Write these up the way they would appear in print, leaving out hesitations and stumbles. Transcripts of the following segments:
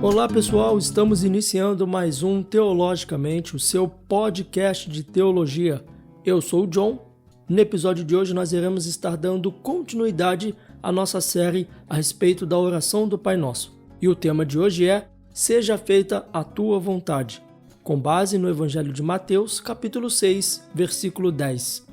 Olá pessoal, estamos iniciando mais um Teologicamente, o seu podcast de teologia. Eu sou o John. No episódio de hoje nós iremos estar dando continuidade à nossa série a respeito da oração do Pai Nosso. E o tema de hoje é Seja feita a tua vontade, com base no Evangelho de Mateus, capítulo 6, versículo 10.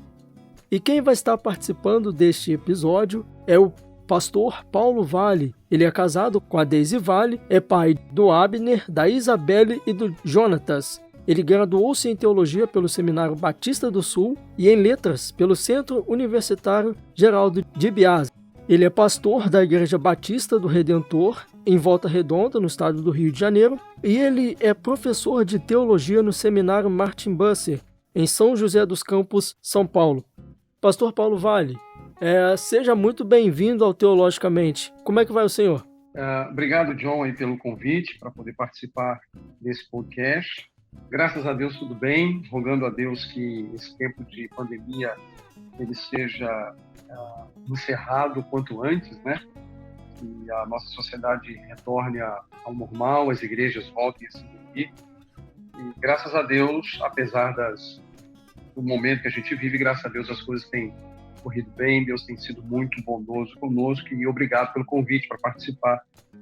E quem vai estar participando deste episódio é o pastor Paulo Vale. Ele é casado com a Daisy Vale, é pai do Abner, da Isabelle e do Jonatas. Ele graduou-se em Teologia pelo Seminário Batista do Sul e em Letras pelo Centro Universitário Geraldo de Biase. Ele é pastor da Igreja Batista do Redentor, em Volta Redonda, no estado do Rio de Janeiro, e ele é professor de Teologia no Seminário Martin Busser, em São José dos Campos, São Paulo. Pastor Paulo Vale, seja muito bem-vindo ao Teologicamente. Como é que vai o senhor? Obrigado, John, aí, pelo convite para poder participar desse podcast. Graças a Deus, tudo bem. Rogando a Deus que esse tempo de pandemia ele seja encerrado o quanto antes, né? Que a nossa sociedade retorne ao normal, as igrejas voltem a se reunir. E graças a Deus, apesar do momento que a gente vive, graças a Deus as coisas têm corrido bem, Deus tem sido muito bondoso conosco e obrigado pelo convite para participar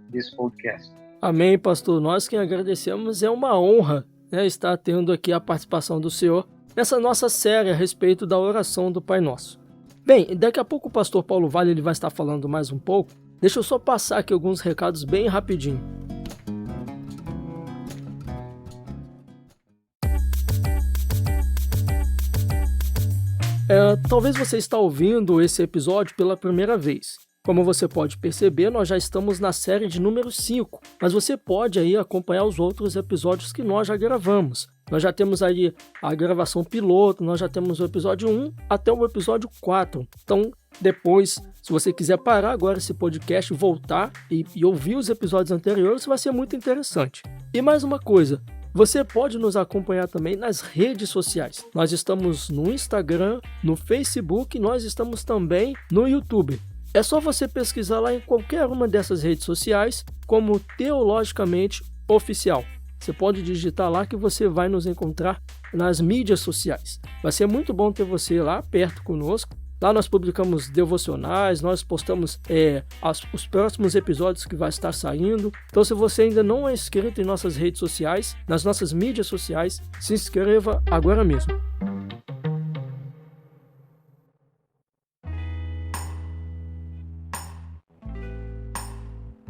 desse podcast. Amém, pastor. Nós que agradecemos, é uma honra, né, estar tendo aqui a participação do senhor nessa nossa série a respeito da oração do Pai Nosso. Bem, daqui a pouco o pastor Paulo Vale ele vai estar falando mais um pouco. Deixa eu só passar aqui alguns recados bem rapidinho. Talvez você está ouvindo esse episódio pela primeira vez. Como você pode perceber, nós já estamos na série de número 5, mas você pode aí acompanhar os outros episódios que nós já gravamos. Nós já temos aí a gravação piloto, nós já temos o episódio 1 até o episódio 4. Então, depois, se você quiser parar agora esse podcast, voltar e ouvir os episódios anteriores, vai ser muito interessante. E mais uma coisa, você pode nos acompanhar também nas redes sociais. Nós estamos no Instagram, no Facebook, nós estamos também no YouTube. É só você pesquisar lá em qualquer uma dessas redes sociais como Teologicamente Oficial. Você pode digitar lá que você vai nos encontrar nas mídias sociais. Vai ser muito bom ter você lá perto conosco. Lá nós publicamos devocionais, nós postamos os próximos episódios que vai estar saindo. Então, se você ainda não é inscrito em nossas redes sociais, nas nossas mídias sociais, se inscreva agora mesmo.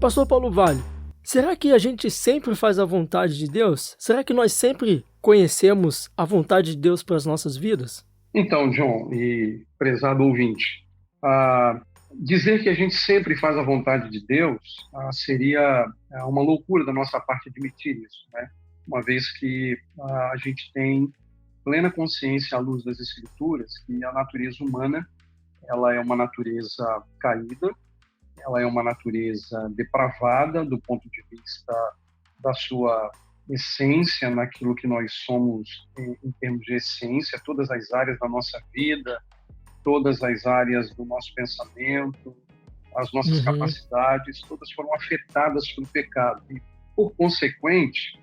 Pastor Paulo Vale, será que a gente sempre faz a vontade de Deus? Será que nós sempre conhecemos a vontade de Deus para as nossas vidas? Então, John e prezado ouvinte, dizer que a gente sempre faz a vontade de Deus seria uma loucura da nossa parte admitir isso, né? Uma vez que a gente tem plena consciência à luz das Escrituras que a natureza humana ela é uma natureza caída, ela é uma natureza depravada do ponto de vista da sua essência, naquilo que nós somos em termos de essência, todas as áreas da nossa vida, todas as áreas do nosso pensamento, as nossas capacidades, todas foram afetadas pelo pecado. E, por consequente,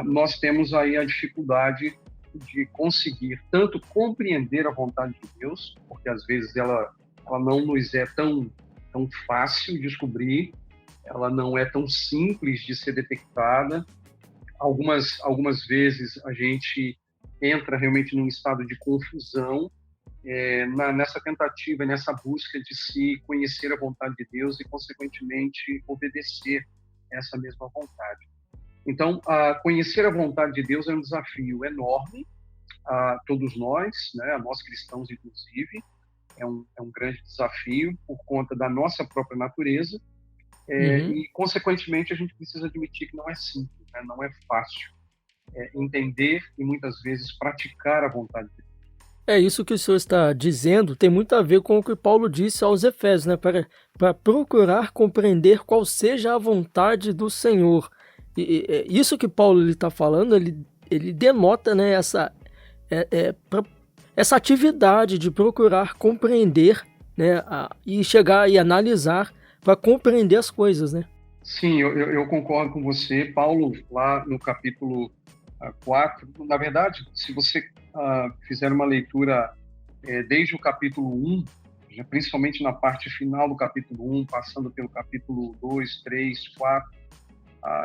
nós temos aí a dificuldade de conseguir tanto compreender a vontade de Deus, porque às vezes ela não nos é tão fácil de descobrir, ela não é tão simples de ser detectada. Algumas vezes a gente entra realmente num estado de confusão nessa tentativa, nessa busca de se conhecer a vontade de Deus e, consequentemente, obedecer essa mesma vontade. Então, conhecer a vontade de Deus é um desafio enorme a todos nós, né, a nós cristãos, inclusive. É um grande desafio por conta da nossa própria natureza. E, consequentemente, a gente precisa admitir que não é simples, né? Não é fácil entender e, muitas vezes, praticar a vontade de Deus. Isso que o senhor está dizendo tem muito a ver com o que Paulo disse aos Efésios, né? Para procurar compreender qual seja a vontade do Senhor. E isso que Paulo está falando, ele denota, né, essa atividade de procurar compreender, né, e chegar e analisar para compreender as coisas, né? Sim, eu concordo com você. Paulo, lá no capítulo 4, na verdade, se você fizer uma leitura desde o capítulo 1, principalmente na parte final do capítulo 1, passando pelo capítulo 2, 3, 4,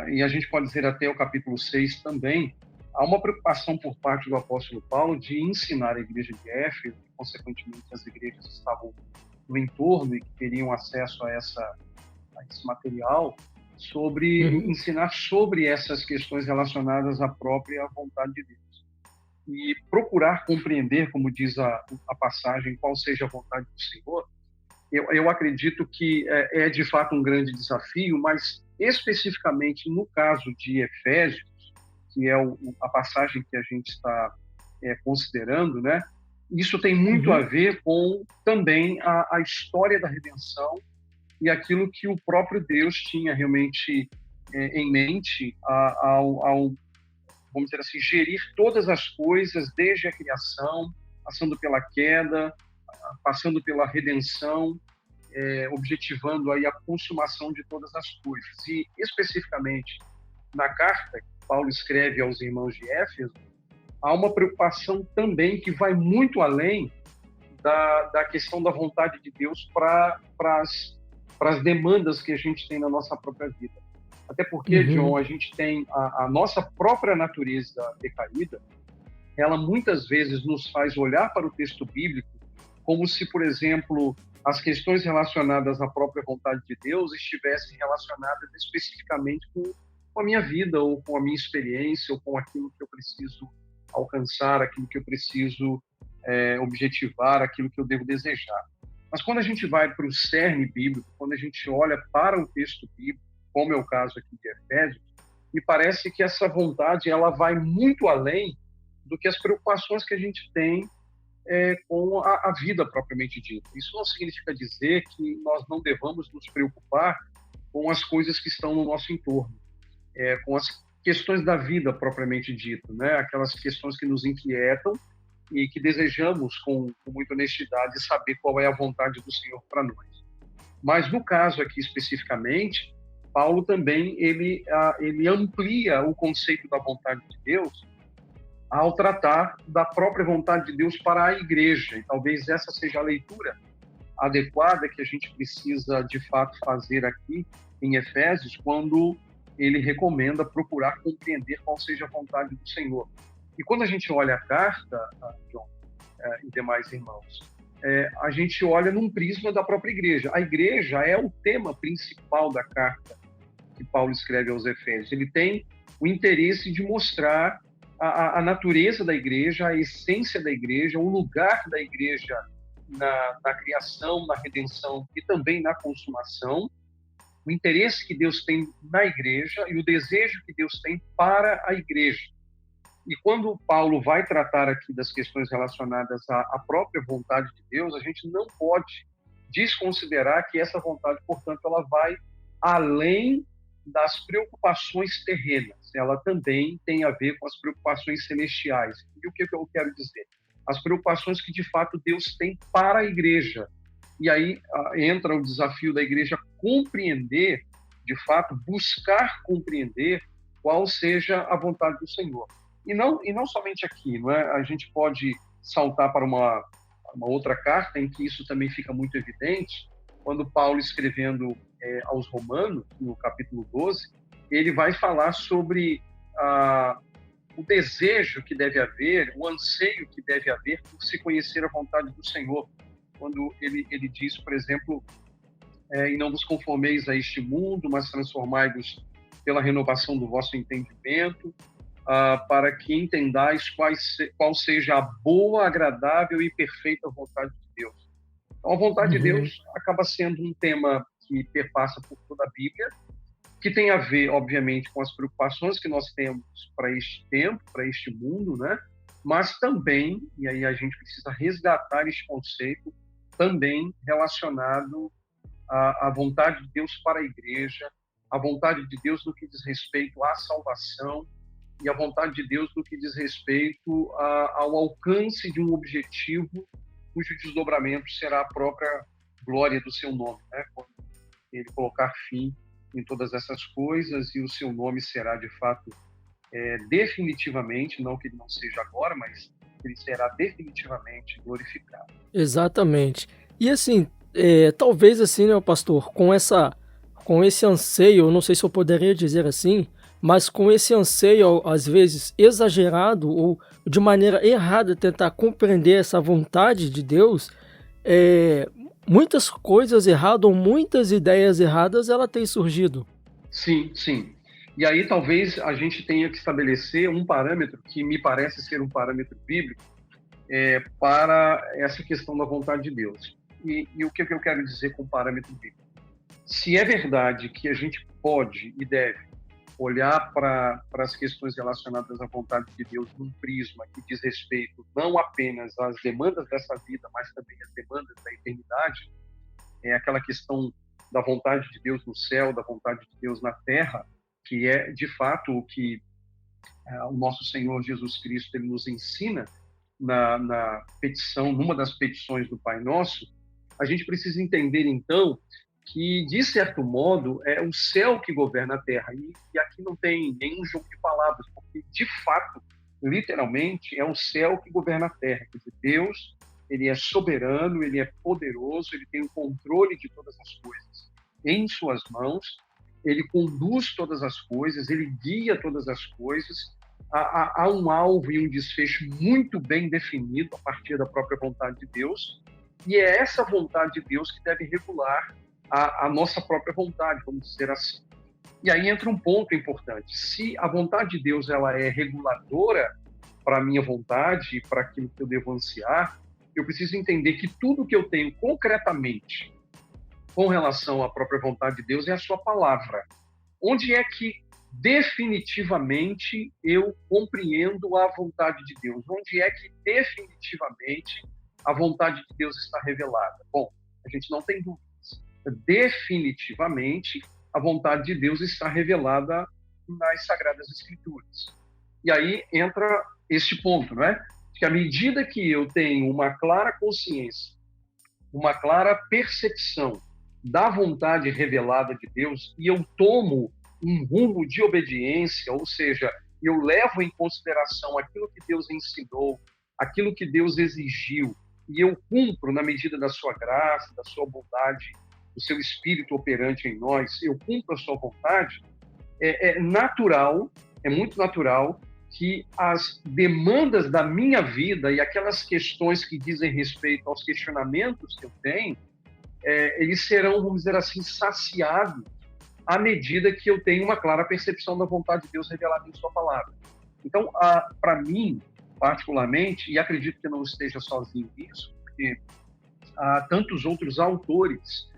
e a gente pode dizer até o capítulo 6 também, há uma preocupação por parte do apóstolo Paulo de ensinar a igreja de Éfeso, e consequentemente as igrejas que estavam no entorno e que teriam acesso a esse material, sobre Uhum, ensinar sobre essas questões relacionadas à própria vontade de Deus. E procurar compreender, como diz a passagem, qual seja a vontade do Senhor, eu acredito que é de fato um grande desafio, mas especificamente no caso de Efésios, que é a passagem que a gente está considerando, né? Isso tem muito a uhum, ver com também a história da redenção e aquilo que o próprio Deus tinha realmente em mente ao, vamos dizer assim, gerir todas as coisas desde a criação, passando pela queda, passando pela redenção, objetivando aí a consumação de todas as coisas. E especificamente na carta que Paulo escreve aos irmãos de Éfeso, há uma preocupação também que vai muito além da questão da vontade de Deus para as demandas que a gente tem na nossa própria vida. Até porque, John, uhum, a gente tem a nossa própria natureza decaída, ela muitas vezes nos faz olhar para o texto bíblico como se, por exemplo, as questões relacionadas à própria vontade de Deus estivessem relacionadas especificamente com a minha vida, ou com a minha experiência, ou com aquilo que eu preciso alcançar, aquilo que eu preciso objetivar, aquilo que eu devo desejar. Mas quando a gente vai para o cerne bíblico, quando a gente olha para o texto bíblico, como é o caso aqui de Efésios, me parece que essa vontade ela vai muito além do que as preocupações que a gente tem com a vida propriamente dita. Isso não significa dizer que nós não devamos nos preocupar com as coisas que estão no nosso entorno, com as questões da vida propriamente dita, né? Aquelas questões que nos inquietam e que desejamos, com muita honestidade, saber qual é a vontade do Senhor para nós. Mas no caso aqui especificamente, Paulo também ele amplia o conceito da vontade de Deus ao tratar da própria vontade de Deus para a igreja. E talvez essa seja a leitura adequada que a gente precisa, de fato, fazer aqui em Efésios, quando ele recomenda procurar compreender qual seja a vontade do Senhor. E quando a gente olha a carta, John e demais irmãos, a gente olha num prisma da própria igreja. A igreja é o tema principal da carta que Paulo escreve aos Efésios. Ele tem o interesse de mostrar a natureza da igreja, a essência da igreja, o lugar da igreja na criação, na redenção e também na consumação, o interesse que Deus tem na igreja e o desejo que Deus tem para a igreja. E quando Paulo vai tratar aqui das questões relacionadas à própria vontade de Deus, a gente não pode desconsiderar que essa vontade, portanto, ela vai além das preocupações terrenas. Ela também tem a ver com as preocupações celestiais. E o que eu quero dizer? As preocupações que, de fato, Deus tem para a igreja. E aí entra o desafio da igreja compreender, de fato, buscar compreender qual seja a vontade do Senhor. E não somente aqui, não é? A gente pode saltar para uma outra carta em que isso também fica muito evidente, quando Paulo, escrevendo aos Romanos, no capítulo 12, ele vai falar sobre o desejo que deve haver, o anseio que deve haver por se conhecer a vontade do Senhor. Quando ele diz, por exemplo, e não vos conformeis a este mundo, mas transformai-vos pela renovação do vosso entendimento, para que entendais qual seja a boa, agradável e perfeita vontade de Deus. Então, a vontade de uhum, Deus acaba sendo um tema que perpassa por toda a Bíblia, que tem a ver, obviamente, com as preocupações que nós temos para este tempo, para este mundo, né? Mas também, e aí a gente precisa resgatar este conceito, também relacionado à vontade de Deus para a igreja, a vontade de Deus no que diz respeito à salvação e a vontade de Deus no que diz respeito ao alcance de um objetivo cujo desdobramento será a própria glória do seu nome, né? Quando ele colocar fim em todas essas coisas e o seu nome será, de fato, definitivamente, não que ele não seja agora, mas ele será definitivamente glorificado. Exatamente. E assim, talvez assim, né, pastor, com esse anseio, eu não sei se eu poderia dizer assim, mas com esse anseio, às vezes exagerado ou de maneira errada, tentar compreender essa vontade de Deus, é, muitas coisas erradas ou muitas ideias erradas ela tem surgido. Sim, sim. E aí talvez a gente tenha que estabelecer um parâmetro que me parece ser um parâmetro bíblico para essa questão da vontade de Deus. E o que eu quero dizer com parâmetro bíblico? Se é verdade que a gente pode e deve olhar para as questões relacionadas à vontade de Deus num prisma que diz respeito não apenas às demandas dessa vida, mas também às demandas da eternidade, é aquela questão da vontade de Deus no céu, da vontade de Deus na terra, que é de fato o que o nosso Senhor Jesus Cristo ele nos ensina na petição, numa das petições do Pai Nosso. A gente precisa entender então que, de certo modo, é o céu que governa a terra. E aqui não tem nenhum jogo de palavras, porque, de fato, literalmente, é o céu que governa a terra. Quer dizer, Deus, ele é soberano, ele é poderoso, ele tem o controle de todas as coisas em suas mãos, ele conduz todas as coisas, ele guia todas as coisas. Há um alvo e um desfecho muito bem definido a partir da própria vontade de Deus, e é essa vontade de Deus que deve regular a nossa própria vontade, vamos dizer assim. E aí entra um ponto importante. Se a vontade de Deus ela é reguladora para a minha vontade e para aquilo que eu devo ansiar, eu preciso entender que tudo que eu tenho concretamente com relação à própria vontade de Deus é a sua palavra. Onde é que definitivamente eu compreendo a vontade de Deus? Onde é que definitivamente a vontade de Deus está revelada? Bom, a gente não tem dúvidas. Definitivamente a vontade de Deus está revelada nas Sagradas Escrituras. E aí entra este ponto, não é? Que à medida que eu tenho uma clara consciência, uma clara percepção da vontade revelada de Deus e eu tomo um rumo de obediência, ou seja, eu levo em consideração aquilo que Deus ensinou, aquilo que Deus exigiu, e eu cumpro na medida da sua graça, da sua bondade, do seu espírito operante em nós, eu cumpro a sua vontade, é natural, é muito natural que as demandas da minha vida e aquelas questões que dizem respeito aos questionamentos que eu tenho, eles serão, vamos dizer assim, saciados à medida que eu tenho uma clara percepção da vontade de Deus revelada em sua palavra. Então, para mim, particularmente, e acredito que não esteja sozinho nisso, porque há tantos outros autores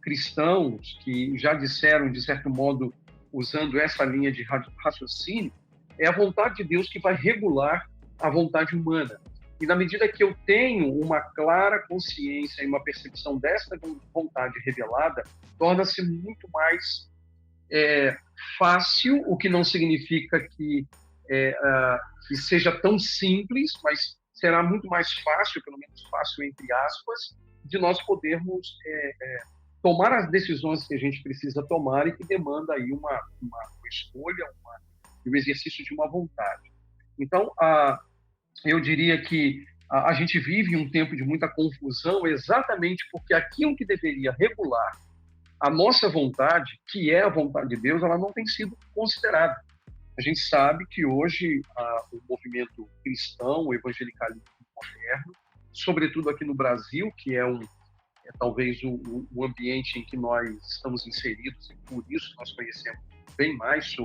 cristãos que já disseram, de certo modo, usando essa linha de raciocínio, é a vontade de Deus que vai regular a vontade humana. E na medida que eu tenho uma clara consciência e uma percepção desta vontade revelada, torna-se muito mais fácil, o que não significa que seja tão simples, mas será muito mais fácil, pelo menos fácil entre aspas, de nós podermos tomar as decisões que a gente precisa tomar e que demanda aí uma escolha, um exercício de uma vontade. Então, eu diria que a gente vive um tempo de muita confusão exatamente porque aquilo que deveria regular a nossa vontade, que é a vontade de Deus, ela não tem sido considerada. A gente sabe que hoje o movimento cristão, o evangelicalismo moderno, sobretudo aqui no Brasil, que é talvez o ambiente em que nós estamos inseridos, e por isso nós conhecemos bem mais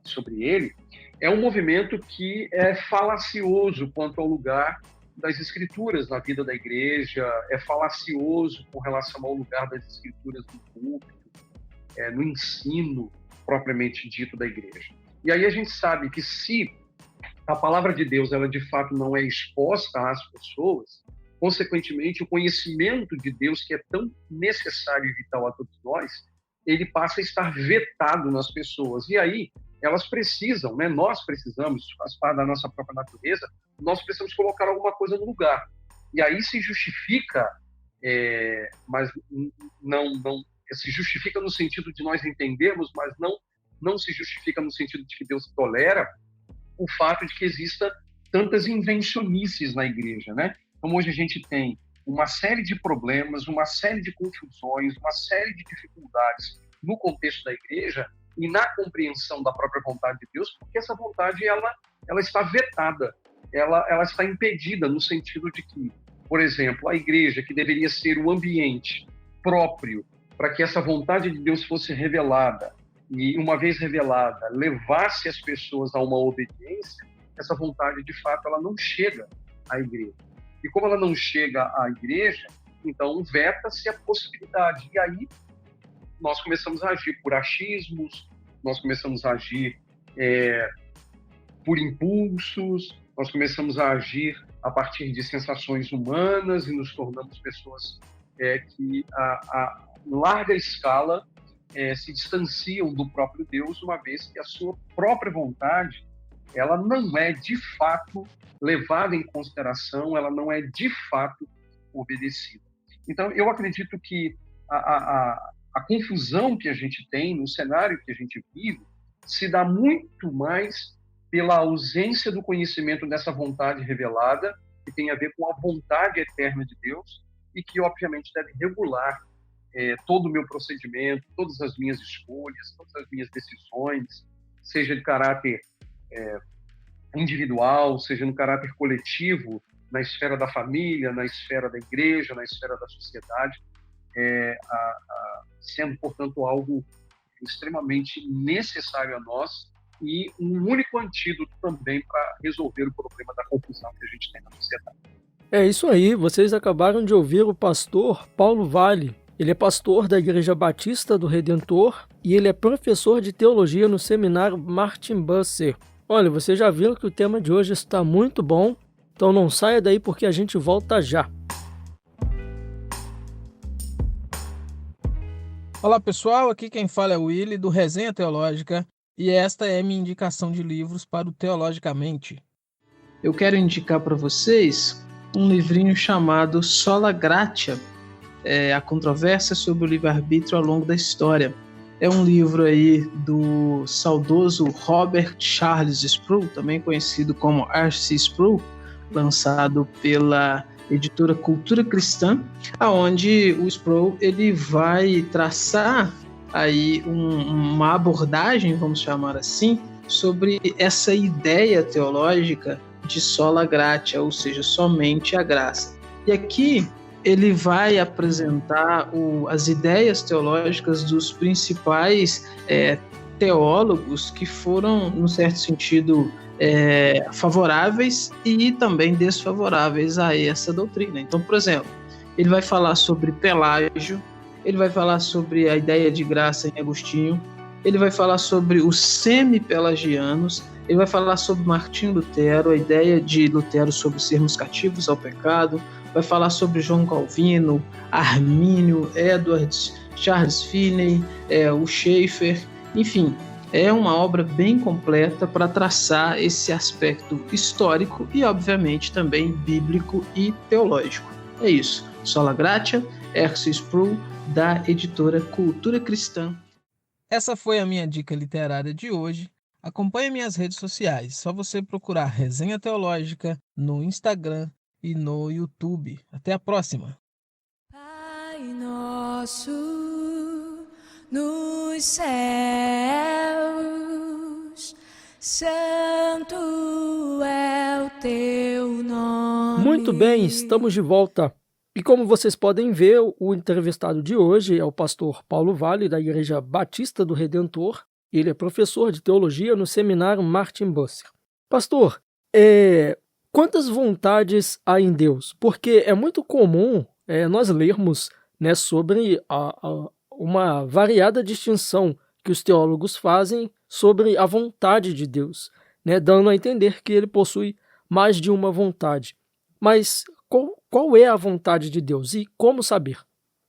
sobre ele, é um movimento que é falacioso quanto ao lugar das Escrituras na vida da igreja, é falacioso com relação ao lugar das Escrituras no púlpito, no ensino propriamente dito da igreja. E aí a gente sabe que se a palavra de Deus ela de fato não é exposta às pessoas, consequentemente o conhecimento de Deus, que é tão necessário e vital a todos nós, ele passa a estar vetado nas pessoas. E aí elas precisam, né? Nós precisamos, faz parte da nossa própria natureza, nós precisamos colocar alguma coisa no lugar. E aí se justifica, mas não se justifica no sentido de nós entendermos, mas não se justifica no sentido de que Deus tolera o fato de que exista tantas invencionices na igreja, né? Então, hoje a gente tem uma série de problemas, uma série de confusões, uma série de dificuldades no contexto da igreja e na compreensão da própria vontade de Deus, porque essa vontade ela está vetada, ela está impedida no sentido de que, por exemplo, a igreja, que deveria ser o ambiente próprio para que essa vontade de Deus fosse revelada e, uma vez revelada, levasse as pessoas a uma obediência, essa vontade, de fato, ela não chega à igreja. E como ela não chega à igreja, então veta-se a possibilidade. E aí nós começamos a agir por achismos, nós começamos a agir por impulsos, nós começamos a agir a partir de sensações humanas e nos tornamos pessoas que, a larga escala, se distanciam do próprio Deus, uma vez que a sua própria vontade ela não é, de fato, levada em consideração, ela não é, de fato, obedecida. Então, eu acredito que a confusão que a gente tem no cenário que a gente vive se dá muito mais pela ausência do conhecimento dessa vontade revelada, que tem a ver com a vontade eterna de Deus e que, obviamente, deve regular todo o meu procedimento, todas as minhas escolhas, todas as minhas decisões, seja de caráter individual, seja no caráter coletivo, na esfera da família, na esfera da igreja, na esfera da sociedade, sendo, portanto, algo extremamente necessário a nós e um único antídoto também para resolver o problema da confusão que a gente tem na sociedade. É isso aí, vocês acabaram de ouvir o pastor Paulo Vale. Ele é pastor da Igreja Batista do Redentor e ele é professor de teologia no seminário Martin Bucer. Olha, vocês já viram que o tema de hoje está muito bom, então não saia daí porque a gente volta já. Olá pessoal, aqui quem fala é o Willy do Resenha Teológica e esta é minha indicação de livros para o Teologicamente. Eu quero indicar para vocês um livrinho chamado Sola Gratia, a controvérsia sobre o livre-arbítrio ao longo da história. É um livro aí do saudoso Robert Charles Sproul, também conhecido como R.C. Sproul, lançado pela editora Cultura Cristã, aonde o Sproul ele vai traçar aí uma abordagem, vamos chamar assim, sobre essa ideia teológica de sola gratia, ou seja, somente a graça. E aqui ele vai apresentar as ideias teológicas dos principais teólogos que foram, num certo sentido, favoráveis e também desfavoráveis a essa doutrina. Então, por exemplo, ele vai falar sobre Pelágio, ele vai falar sobre a ideia de graça em Agostinho, ele vai falar sobre os semi-pelagianos, ele vai falar sobre Martim Lutero, a ideia de Lutero sobre sermos cativos ao pecado, vai falar sobre João Calvino, Armínio, Edwards, Charles Finney, o Schaeffer, enfim, é uma obra bem completa para traçar esse aspecto histórico e, obviamente, também bíblico e teológico. É isso. Sola Gratia, R.C. Sproul, da editora Cultura Cristã. Essa foi a minha dica literária de hoje. Acompanhe minhas redes sociais. Só você procurar Resenha Teológica no Instagram e no YouTube. Até a próxima. Pai nosso nos céus, santo é o teu nome. Muito bem, estamos de volta. E como vocês podem ver, o entrevistado de hoje é o pastor Paulo Vale, da Igreja Batista do Redentor. Ele é professor de teologia no seminário Martin Bucer. Pastor, quantas vontades há em Deus? Porque é muito comum nós lermos sobre uma variada distinção que os teólogos fazem sobre a vontade de Deus, dando a entender que ele possui mais de uma vontade. Mas qual é a vontade de Deus e como saber?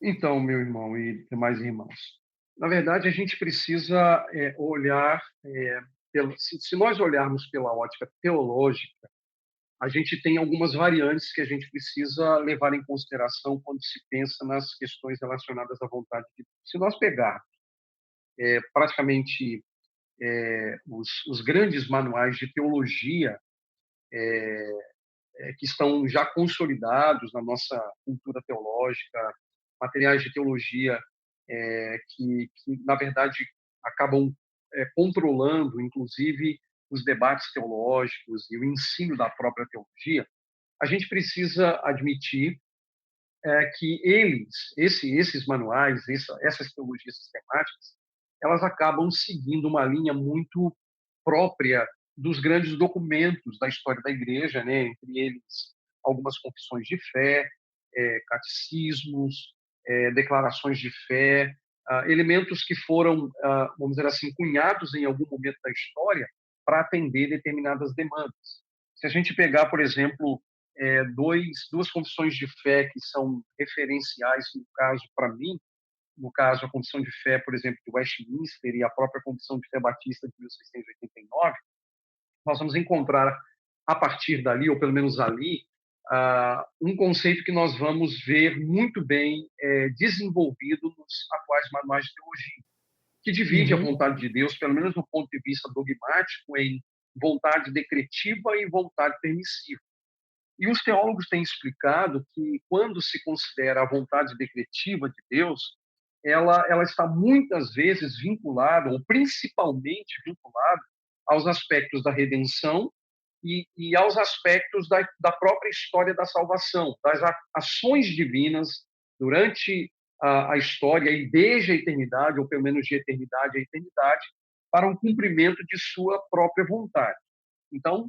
Então, meu irmão e demais irmãos, na verdade, a gente precisa olhar, se nós olharmos pela ótica teológica, a gente tem algumas variantes que a gente precisa levar em consideração quando se pensa nas questões relacionadas à vontade de Deus. Se nós pegarmos praticamente os grandes manuais de teologia que estão já consolidados na nossa cultura teológica, materiais de teologia que, na verdade, acabam controlando, inclusive, os debates teológicos e o ensino da própria teologia, a gente precisa admitir que esses manuais, essas teologias sistemáticas, elas acabam seguindo uma linha muito própria dos grandes documentos da história da Igreja, né? Entre eles algumas confissões de fé, catecismos, declarações de fé, elementos que foram, vamos dizer assim, cunhados em algum momento da história para atender determinadas demandas. Se a gente pegar, por exemplo, duas confissões de fé que são referenciais, no caso, para mim, no caso, a Confissão de Fé, por exemplo, de Westminster e a própria Confissão de Fé Batista de 1689, nós vamos encontrar, a partir dali, ou pelo menos ali, um conceito que nós vamos ver muito bem desenvolvido nos atuais manuais de teologia, que divide a vontade de Deus, pelo menos do ponto de vista dogmático, em vontade decretiva e vontade permissiva. E os teólogos têm explicado que, quando se considera a vontade decretiva de Deus, ela está muitas vezes vinculada, ou principalmente vinculada, aos aspectos da redenção e aos aspectos da própria história da salvação, das ações divinas durante a história e desde a eternidade, ou pelo menos de eternidade a eternidade, para o cumprimento de sua própria vontade. Então,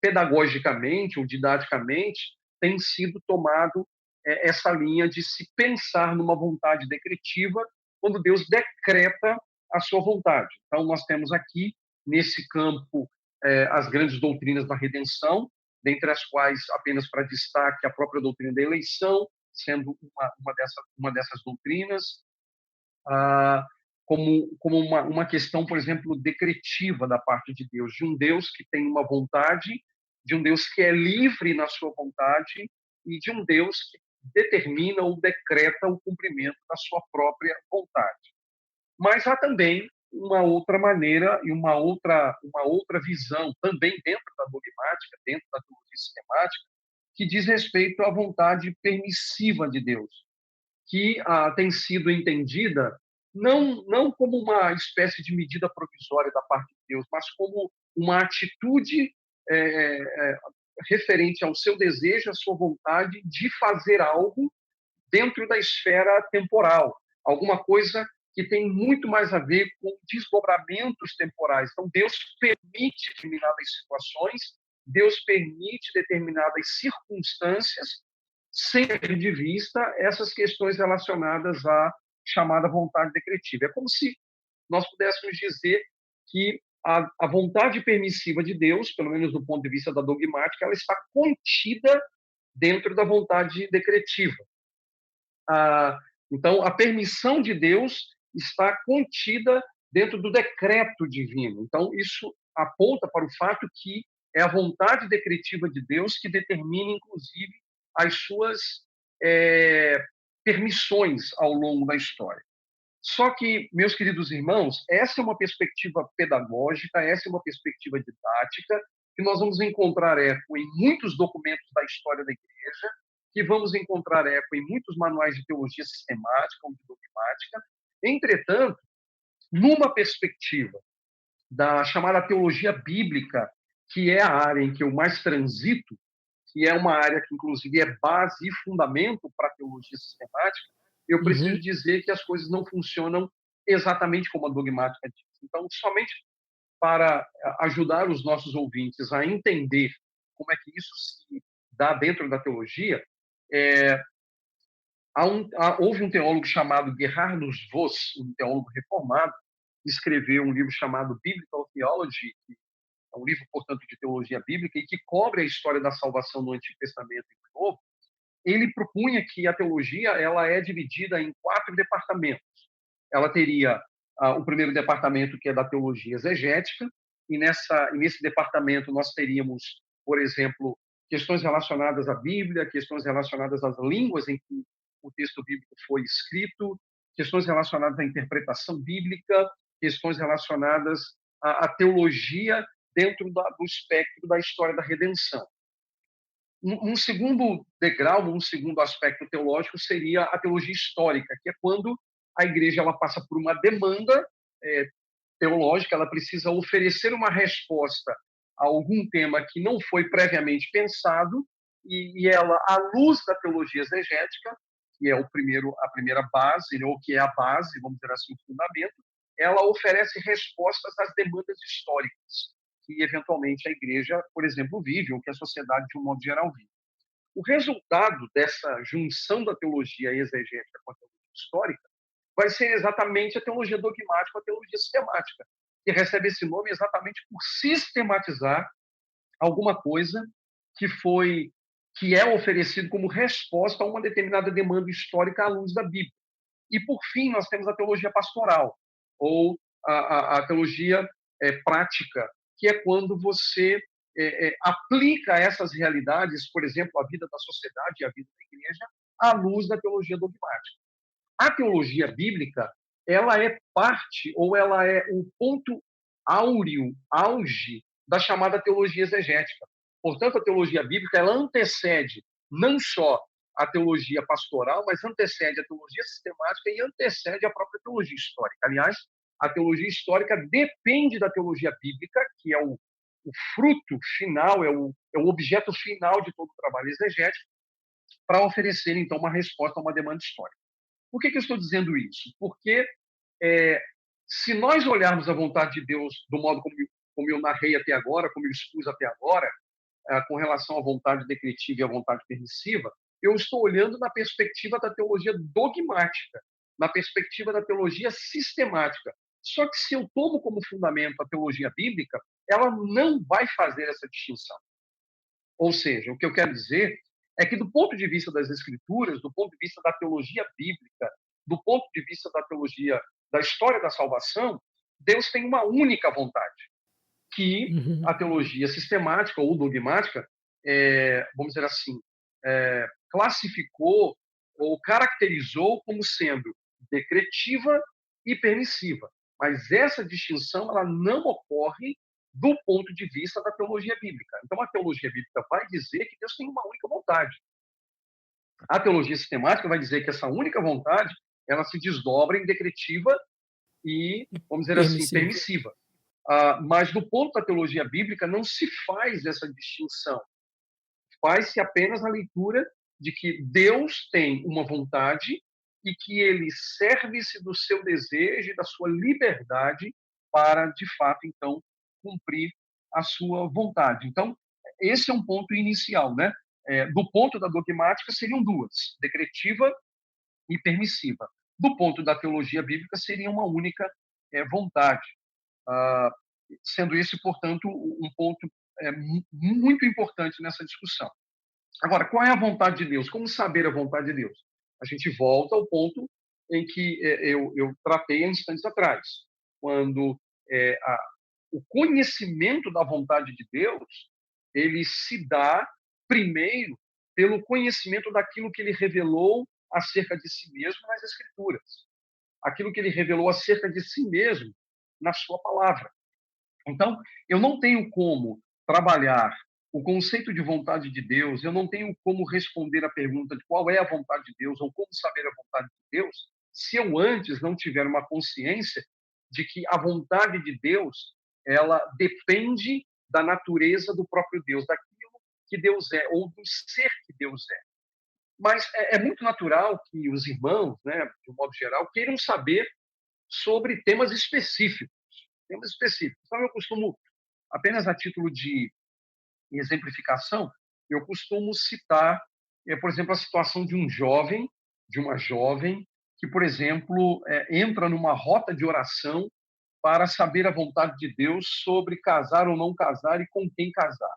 pedagogicamente ou didaticamente, tem sido tomado essa linha de se pensar numa vontade decretiva quando Deus decreta a sua vontade. Então, nós temos aqui, nesse campo, as grandes doutrinas da redenção, dentre as quais, apenas para destaque, a própria doutrina da eleição, sendo uma dessas doutrinas, como uma questão, por exemplo, decretiva da parte de Deus, de um Deus que tem uma vontade, de um Deus que é livre na sua vontade e de um Deus que determina ou decreta o cumprimento da sua própria vontade. Mas há também uma outra maneira e uma outra visão, também dentro da dogmática, dentro da teologia sistemática, que diz respeito à vontade permissiva de Deus, que tem sido entendida não como uma espécie de medida provisória da parte de Deus, mas como uma atitude referente ao seu desejo, à sua vontade de fazer algo dentro da esfera temporal, alguma coisa que tem muito mais a ver com desdobramentos temporais. Então, Deus permite determinadas situações, Deus permite determinadas circunstâncias, sem perder de vista essas questões relacionadas à chamada vontade decretiva. É como se nós pudéssemos dizer que a vontade permissiva de Deus, pelo menos do ponto de vista da dogmática, ela está contida dentro da vontade decretiva. Então, a permissão de Deus está contida dentro do decreto divino. Então, isso aponta para o fato que é a vontade decretiva de Deus que determina, inclusive, as suas permissões ao longo da história. Só que, meus queridos irmãos, essa é uma perspectiva pedagógica, essa é uma perspectiva didática, que nós vamos encontrar eco em muitos documentos da história da Igreja, que vamos encontrar eco em muitos manuais de teologia sistemática ou de dogmática. Entretanto, numa perspectiva da chamada teologia bíblica, que é a área em que eu mais transito, que é uma área que, inclusive, é base e fundamento para a teologia sistemática, eu preciso dizer que as coisas não funcionam exatamente como a dogmática diz. Então, somente para ajudar os nossos ouvintes a entender como é que isso se dá dentro da teologia, houve um teólogo chamado Gerhardus Voss, um teólogo reformado, que escreveu um livro chamado Biblical Theology, que é um livro, portanto, de teologia bíblica, e que cobre a história da salvação no Antigo Testamento e no Novo. Ele propunha que a teologia ela é dividida em 4 departamentos. Ela teria o primeiro departamento, que é da teologia exegética, e nesse departamento nós teríamos por exemplo, questões relacionadas à Bíblia, questões relacionadas às línguas em que o texto bíblico foi escrito, questões relacionadas à interpretação bíblica, questões relacionadas à teologia dentro do espectro da história da redenção. Um segundo degrau, um segundo aspecto teológico seria a teologia histórica, que é quando a igreja ela passa por uma demanda teológica, ela precisa oferecer uma resposta a algum tema que não foi previamente pensado e ela, à luz da teologia exegética, que é a primeira base, ou que é a base, vamos dizer assim, o fundamento, ela oferece respostas às demandas históricas que, eventualmente, a igreja, por exemplo, vive, ou que a sociedade, de um modo geral, vive. O resultado dessa junção da teologia exegética com a teologia histórica vai ser exatamente a teologia dogmática, a teologia sistemática, que recebe esse nome exatamente por sistematizar alguma coisa que é oferecido como resposta a uma determinada demanda histórica à luz da Bíblia. E, por fim, nós temos a teologia pastoral, ou a teologia prática, que é quando você aplica essas realidades, por exemplo, a vida da sociedade e a vida da igreja, à luz da teologia dogmática. A teologia bíblica, ela é parte, ou ela é o ponto áureo, auge, da chamada teologia exegética. Portanto, a teologia bíblica, ela antecede não só a teologia pastoral, mas antecede a teologia sistemática e antecede a própria teologia histórica. Aliás, a teologia histórica depende da teologia bíblica, que é o fruto final, é o objeto final de todo o trabalho exegético, para oferecer, então, uma resposta a uma demanda histórica. Por que eu estou dizendo isso? Porque se nós olharmos a vontade de Deus do modo como eu narrei até agora, como eu expus até agora, com relação à vontade decretiva e à vontade permissiva, eu estou olhando na perspectiva da teologia dogmática, na perspectiva da teologia sistemática. Só que se eu tomo como fundamento a teologia bíblica, ela não vai fazer essa distinção. Ou seja, o que eu quero dizer é que, do ponto de vista das Escrituras, do ponto de vista da teologia bíblica, do ponto de vista da teologia da história da salvação, Deus tem uma única vontade, que a teologia sistemática ou dogmática, vamos dizer assim, classificou ou caracterizou como sendo decretiva e permissiva. Mas essa distinção ela não ocorre do ponto de vista da teologia bíblica. Então, a teologia bíblica vai dizer que Deus tem uma única vontade. A teologia sistemática vai dizer que essa única vontade ela se desdobra em decretiva e, vamos dizer assim, permissiva. Mas, do ponto da teologia bíblica, não se faz essa distinção. Faz-se apenas a leitura de que Deus tem uma vontade e que ele serve-se do seu desejo e da sua liberdade para, de fato, então, cumprir a sua vontade. Então, esse é um ponto inicial, né? Do ponto da dogmática, seriam duas, decretiva e permissiva. Do ponto da teologia bíblica, seria uma única vontade. Sendo esse, portanto, um ponto muito importante nessa discussão. Agora, qual é a vontade de Deus? Como saber a vontade de Deus? A gente volta ao ponto em que eu tratei há instantes atrás, quando o conhecimento da vontade de Deus ele se dá primeiro pelo conhecimento daquilo que ele revelou acerca de si mesmo nas Escrituras, aquilo que ele revelou acerca de si mesmo na sua palavra. Então, eu não tenho como trabalhar o conceito de vontade de Deus, eu não tenho como responder a pergunta de qual é a vontade de Deus ou como saber a vontade de Deus, se eu antes não tiver uma consciência de que a vontade de Deus, ela depende da natureza do próprio Deus, daquilo que Deus é, ou do ser que Deus é. Mas é muito natural que os irmãos, né, de um modo geral, queiram saber sobre temas específicos. Então, eu costumo, apenas a título de exemplificação, eu costumo citar, por exemplo, a situação de um jovem, de uma jovem, que, por exemplo, entra numa rota de oração para saber a vontade de Deus sobre casar ou não casar e com quem casar.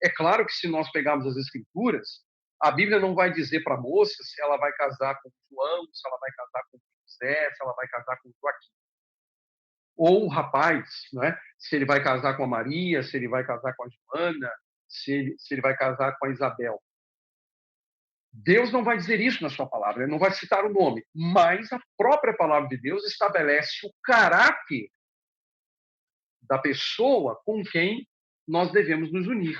É claro que, se nós pegarmos as Escrituras, a Bíblia não vai dizer para a moça se ela vai casar com João, se ela vai casar com José, se ela vai casar com Joaquim. Ou o rapaz, né? Se ele vai casar com a Maria, se ele vai casar com a Joana, se ele vai casar com a Isabel. Deus não vai dizer isso na sua palavra, ele não vai citar o nome, mas a própria palavra de Deus estabelece o caráter da pessoa com quem nós devemos nos unir.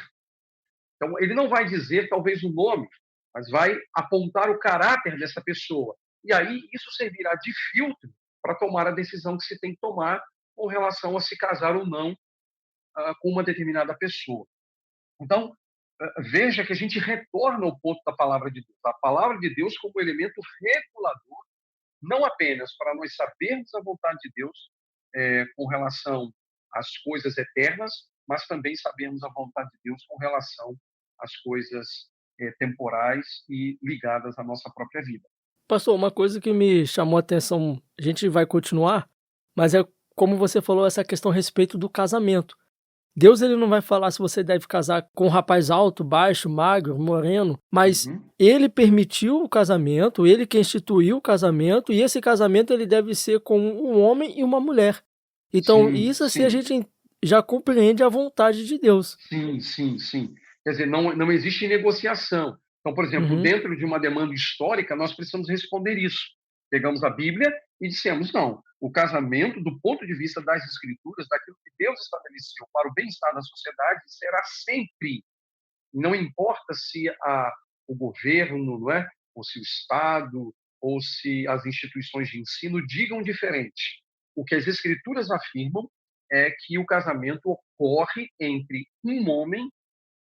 Então, ele não vai dizer talvez o nome, mas vai apontar o caráter dessa pessoa. E aí isso servirá de filtro para tomar a decisão que se tem que tomar com relação a se casar ou não com uma determinada pessoa. Então, veja que a gente retorna ao ponto da palavra de Deus. A palavra de Deus como elemento regulador, não apenas para nós sabermos a vontade de Deus com relação às coisas eternas, mas também sabermos a vontade de Deus com relação às coisas temporais e ligadas à nossa própria vida. Pastor, uma coisa que me chamou a atenção, a gente vai continuar, mas é como você falou, essa questão a respeito do casamento. Deus ele não vai falar se você deve casar com um rapaz alto, baixo, magro, moreno, mas ele permitiu o casamento, ele que instituiu o casamento, e esse casamento ele deve ser com um homem e uma mulher. Então, isso assim a gente já compreende a vontade de Deus. Sim. Quer dizer, não existe negociação. Então, por exemplo, dentro de uma demanda histórica, nós precisamos responder isso. Pegamos a Bíblia e dissemos, não, o casamento, do ponto de vista das Escrituras, daquilo que Deus estabeleceu para o bem-estar da sociedade, será sempre. Não importa se o governo, não é? Ou se o Estado, ou se as instituições de ensino digam diferente. O que as Escrituras afirmam é que o casamento ocorre entre um homem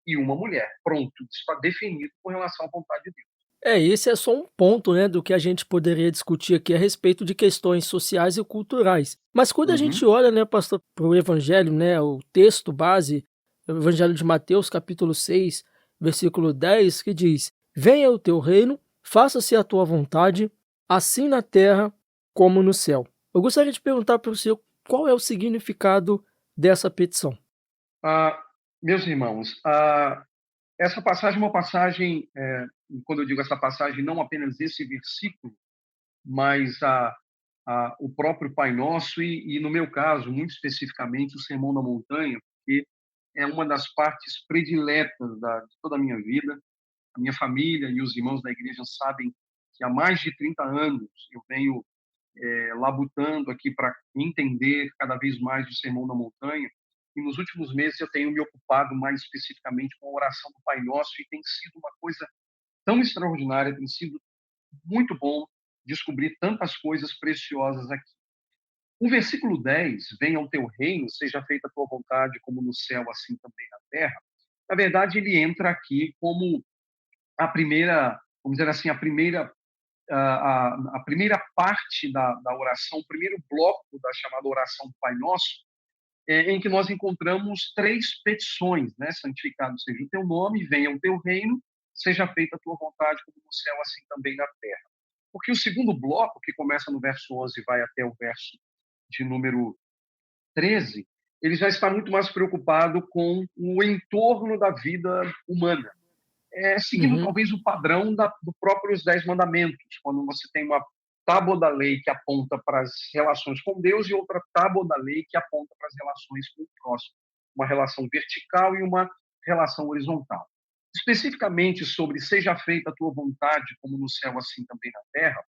e uma mulher. Pronto, isso está definido com relação à vontade de Deus. Esse é só um ponto, né, do que a gente poderia discutir aqui a respeito de questões sociais e culturais. Mas quando a gente olha, né, pastor, para o Evangelho, né, o texto base, o Evangelho de Mateus, capítulo 6, versículo 10, que diz: Venha o teu reino, faça-se a tua vontade, assim na terra como no céu. Eu gostaria de perguntar para o senhor qual é o significado dessa petição. Meus irmãos, essa passagem é uma passagem, quando eu digo essa passagem, não apenas esse versículo, mas o próprio Pai Nosso e, no meu caso, muito especificamente, o Sermão da Montanha, porque é uma das partes prediletas de toda a minha vida. A minha família e os irmãos da igreja sabem que há mais de 30 anos eu venho labutando aqui para entender cada vez mais o Sermão da Montanha. E nos últimos meses eu tenho me ocupado mais especificamente com a oração do Pai Nosso e tem sido uma coisa tão extraordinária, tem sido muito bom descobrir tantas coisas preciosas aqui. O versículo 10, venha ao teu reino, seja feita a tua vontade como no céu, assim também na terra. Na verdade, ele entra aqui como a primeira, vamos dizer assim, a primeira parte da oração, o primeiro bloco da chamada oração do Pai Nosso, em que nós encontramos 3 petições, né? Santificado seja o teu nome, venha o teu reino, seja feita a tua vontade como no céu, assim também na terra. Porque o segundo bloco, que começa no verso 11 e vai até o verso de número 13, ele já está muito mais preocupado com o entorno da vida humana, seguindo talvez o padrão do próprios 10 mandamentos, quando você tem uma tábua da lei que aponta para as relações com Deus e outra tábua da lei que aponta para as relações com o próximo. Uma relação vertical e uma relação horizontal. Especificamente sobre seja feita a tua vontade, como no céu, assim também na terra,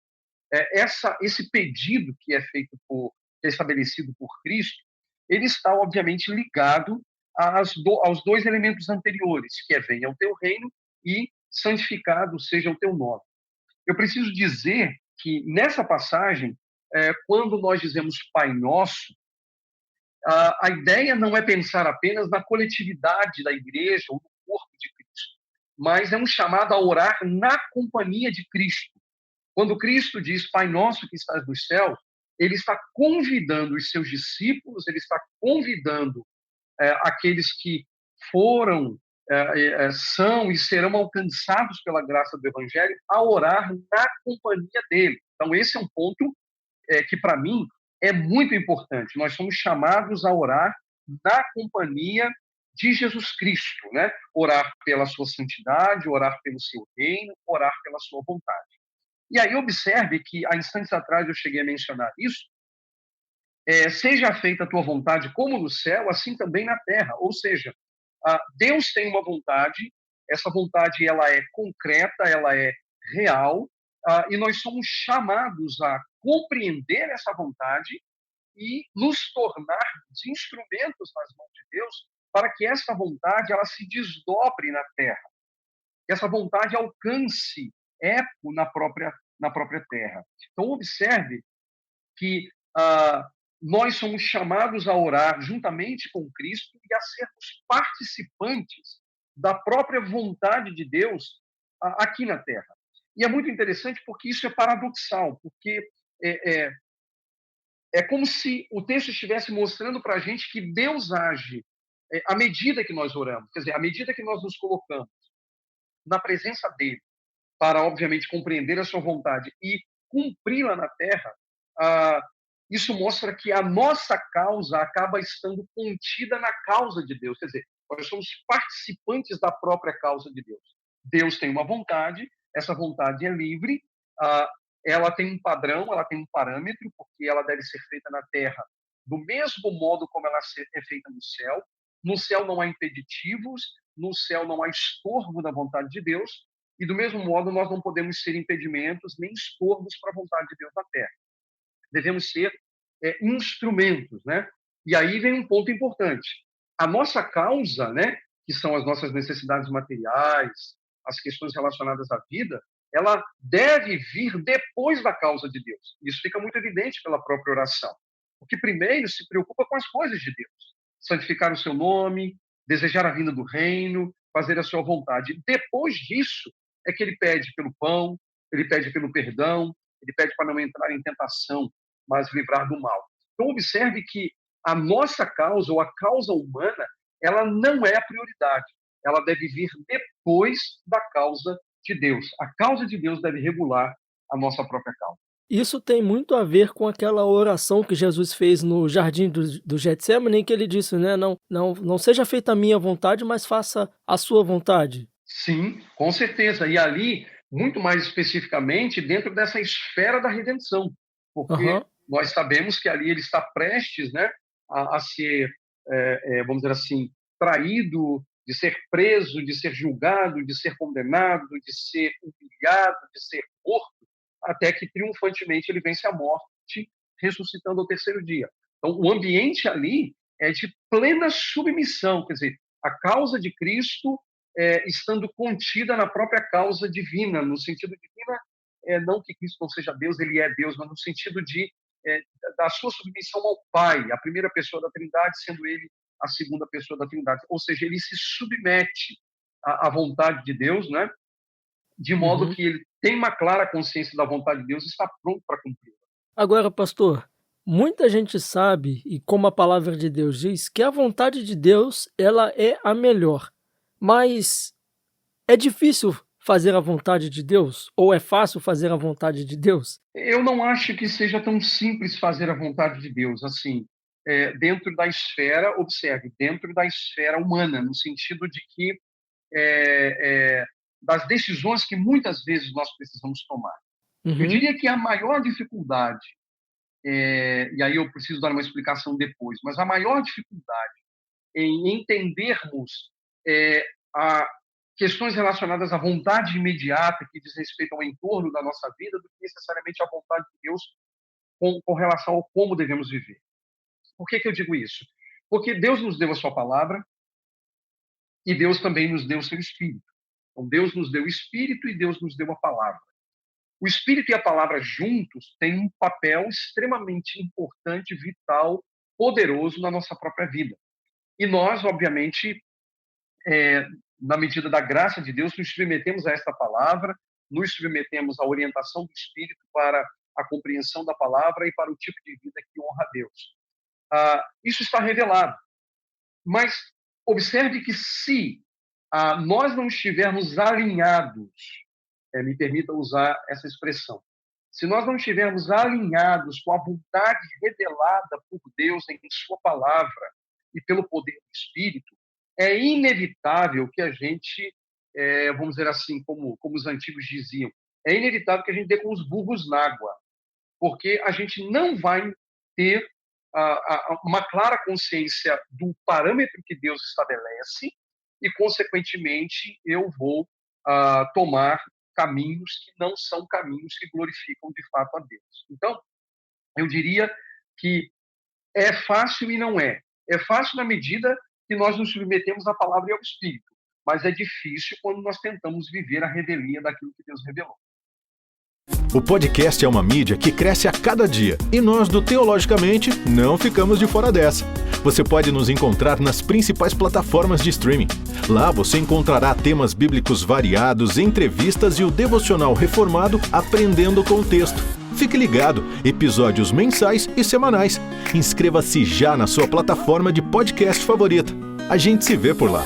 esse pedido que é feito que é estabelecido por Cristo, ele está, obviamente, ligado aos 2 elementos anteriores, que é venha o teu reino e santificado seja o teu nome. Eu preciso dizer que nessa passagem, quando nós dizemos Pai Nosso, a ideia não é pensar apenas na coletividade da igreja ou no corpo de Cristo, mas é um chamado a orar na companhia de Cristo. Quando Cristo diz Pai Nosso que estás nos céus, ele está convidando os seus discípulos, ele está convidando aqueles que foram, são e serão alcançados pela graça do Evangelho a orar na companhia dele. Então, esse é um ponto que, para mim, é muito importante. Nós somos chamados a orar na companhia de Jesus Cristo, né? Orar pela sua santidade, orar pelo seu reino, orar pela sua vontade. E aí observe que, há instantes atrás, eu cheguei a mencionar isso, seja feita a tua vontade como no céu, assim também na terra. Ou seja, Deus tem uma vontade, essa vontade ela é concreta, ela é real, e nós somos chamados a compreender essa vontade e nos tornar instrumentos nas mãos de Deus para que essa vontade ela se desdobre na terra, que essa vontade alcance eco na própria terra. Então, observe que nós somos chamados a orar juntamente com Cristo e a sermos participantes da própria vontade de Deus aqui na terra. E é muito interessante porque isso é paradoxal, porque é como se o texto estivesse mostrando para a gente que Deus age à medida que nós oramos, quer dizer, à medida que nós nos colocamos na presença dele, para, obviamente, compreender a sua vontade e cumpri-la na terra, isso mostra que a nossa causa acaba estando contida na causa de Deus. Quer dizer, nós somos participantes da própria causa de Deus. Deus tem uma vontade, essa vontade é livre, ela tem um padrão, ela tem um parâmetro, porque ela deve ser feita na terra do mesmo modo como ela é feita no céu. No céu não há impeditivos, no céu não há estorvo da vontade de Deus, e do mesmo modo nós não podemos ser impedimentos nem estorvos para a vontade de Deus na terra. Devemos ser instrumentos, né? E aí vem um ponto importante. A nossa causa, né, que são as nossas necessidades materiais, as questões relacionadas à vida, ela deve vir depois da causa de Deus. Isso fica muito evidente pela própria oração. Porque primeiro se preocupa com as coisas de Deus. Santificar o seu nome, desejar a vinda do reino, fazer a sua vontade. Depois disso é que ele pede pelo pão, ele pede pelo perdão, ele pede para não entrar em tentação, mas livrar do mal. Então observe que a nossa causa, ou a causa humana, ela não é a prioridade. Ela deve vir depois da causa de Deus. A causa de Deus deve regular a nossa própria causa. Isso tem muito a ver com aquela oração que Jesus fez no jardim do Getsêmani, em que ele disse, né, não seja feita a minha vontade, mas faça a sua vontade. Sim, com certeza. E ali, muito mais especificamente, dentro dessa esfera da redenção. Porque nós sabemos que ali ele está prestes, né, a ser, vamos dizer assim, traído, de ser preso, de ser julgado, de ser condenado, de ser humilhado, de ser morto, até que triunfantemente ele vence a morte, ressuscitando ao terceiro dia. Então, o ambiente ali é de plena submissão, quer dizer, a causa de Cristo estando contida na própria causa divina, no sentido divina, não que Cristo não seja Deus, ele é Deus, mas no sentido da sua submissão ao Pai, a primeira pessoa da Trindade, sendo ele a segunda pessoa da Trindade. Ou seja, ele se submete à vontade de Deus, né? De modo que ele tem uma clara consciência da vontade de Deus e está pronto para cumpri-la. Agora, pastor, muita gente sabe, e como a palavra de Deus diz, que a vontade de Deus ela é a melhor. Mas é difícil fazer a vontade de Deus? Ou é fácil fazer a vontade de Deus? Eu não acho que seja tão simples fazer a vontade de Deus, assim, dentro da esfera, observe, dentro da esfera humana, no sentido de que das decisões que muitas vezes nós precisamos tomar. Eu diria que a maior dificuldade, e aí eu preciso dar uma explicação depois, mas a maior dificuldade em entendermos questões relacionadas à vontade imediata que diz respeito ao entorno da nossa vida do que necessariamente à vontade de Deus com relação ao como devemos viver. Por que eu digo isso? Porque Deus nos deu a sua palavra e Deus também nos deu o seu Espírito. Então, Deus nos deu o Espírito e Deus nos deu a palavra. O Espírito e a palavra juntos têm um papel extremamente importante, vital, poderoso na nossa própria vida. E nós, obviamente, na medida da graça de Deus, nos submetemos a esta palavra, nos submetemos à orientação do Espírito para a compreensão da palavra e para o tipo de vida que honra a Deus. Isso está revelado. Mas observe que se nós não estivermos alinhados, me permita usar essa expressão, se nós não estivermos alinhados com a vontade revelada por Deus em sua palavra e pelo poder do Espírito, é inevitável que a gente, vamos dizer assim, como os antigos diziam, é inevitável que a gente dê com os burros na água, porque a gente não vai ter uma clara consciência do parâmetro que Deus estabelece e, consequentemente, eu vou tomar caminhos que não são caminhos que glorificam de fato a Deus. Então, eu diria que é fácil e não é. É fácil na medida que nós nos submetemos à palavra e ao Espírito, mas é difícil quando nós tentamos viver a revelia daquilo que Deus revelou. O podcast é uma mídia que cresce a cada dia e nós do Teologicamente não ficamos de fora dessa. Você pode nos encontrar nas principais plataformas de streaming. Lá você encontrará temas bíblicos variados, entrevistas e o devocional reformado Aprendendo com o Texto. Fique ligado, episódios mensais e semanais. Inscreva-se já na sua plataforma de podcast favorita. A gente se vê por lá.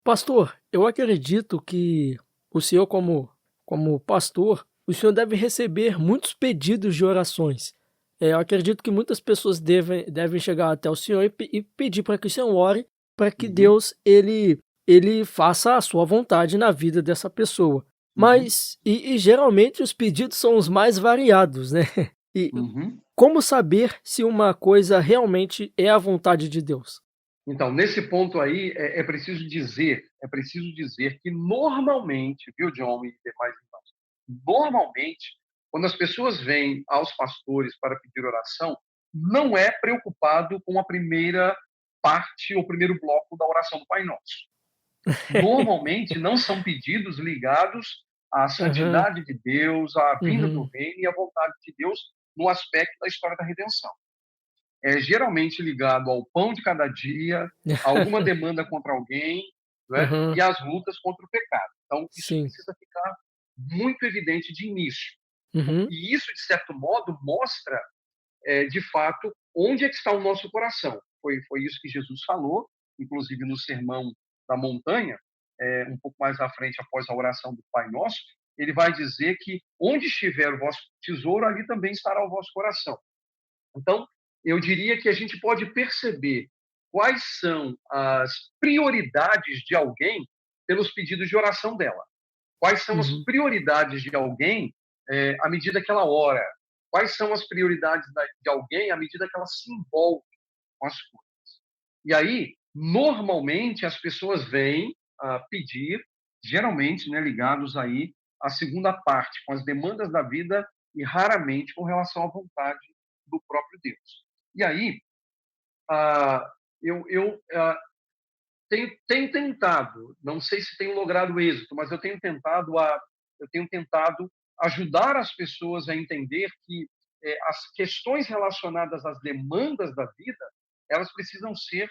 Pastor, eu acredito que o senhor, como pastor, o senhor deve receber muitos pedidos de orações. Eu acredito que muitas pessoas devem chegar até o senhor e pedir para que o senhor ore para que Deus ele faça a sua vontade na vida dessa pessoa. Mas, e geralmente os pedidos são os mais variados, né? E como saber se uma coisa realmente é a vontade de Deus? Então, nesse ponto aí, é preciso dizer que normalmente, viu, John e demais irmãos, normalmente, quando as pessoas vêm aos pastores para pedir oração, não é preocupado com a primeira parte, ou primeiro bloco da oração do Pai Nosso. Normalmente, não são pedidos ligados à santidade de Deus, à vinda do reino e à vontade de Deus no aspecto da história da redenção. É geralmente ligado ao pão de cada dia, a alguma demanda contra alguém, né? E às lutas contra o pecado. Então, isso precisa ficar muito evidente de início. E isso, de certo modo, mostra, de fato, onde é que está o nosso coração. Foi isso que Jesus falou, inclusive no Sermão da Montanha, um pouco mais à frente, após a oração do Pai Nosso, ele vai dizer que onde estiver o vosso tesouro, ali também estará o vosso coração. Então, eu diria que a gente pode perceber quais são as prioridades de alguém pelos pedidos de oração dela. Quais são as prioridades de alguém à medida que ela ora? Quais são as prioridades de alguém à medida que ela se envolve com as coisas? E aí, normalmente, as pessoas vêm pedir, geralmente, né, ligados aí à segunda parte, com as demandas da vida e raramente com relação à vontade do próprio Deus. E aí, eu tenho tentado, não sei se tenho logrado êxito, mas eu tenho tentado ajudar as pessoas a entender que as questões relacionadas às demandas da vida, elas precisam ser